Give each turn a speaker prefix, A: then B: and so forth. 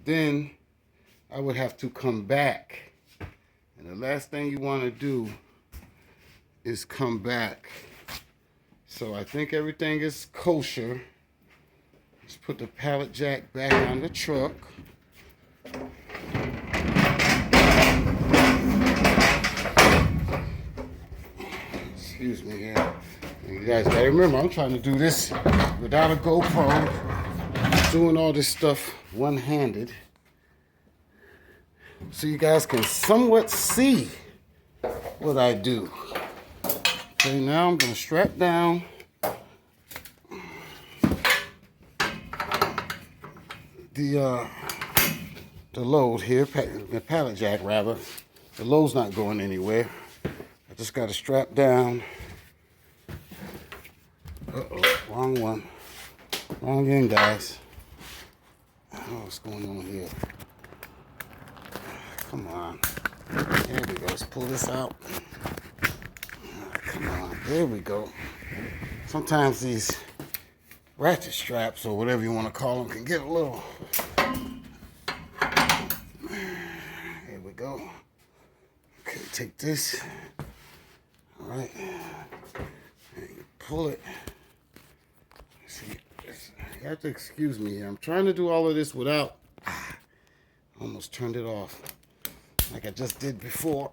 A: then I would have to come back. And the last thing you want to do is come back. So I think everything is kosher. Let's put the pallet jack back on the truck. Excuse me here. You guys gotta remember, I'm trying to do this without a GoPro. Doing all this stuff one-handed. So you guys can somewhat see what I do. Okay, now I'm gonna strap down the load here, the pallet jack rather. The load's not going anywhere. I just got to strap down. Uh-oh, wrong one. Wrong end, guys. I don't know what's going on here. Come on. There we go. Let's pull this out. Come on. There we go. Sometimes these ratchet straps, or whatever you want to call them, can get a little... There we go. Okay, take this. All right. And you pull it. See, you have to excuse me here. I'm trying to do all of this without... almost turned it off. Like I just did before.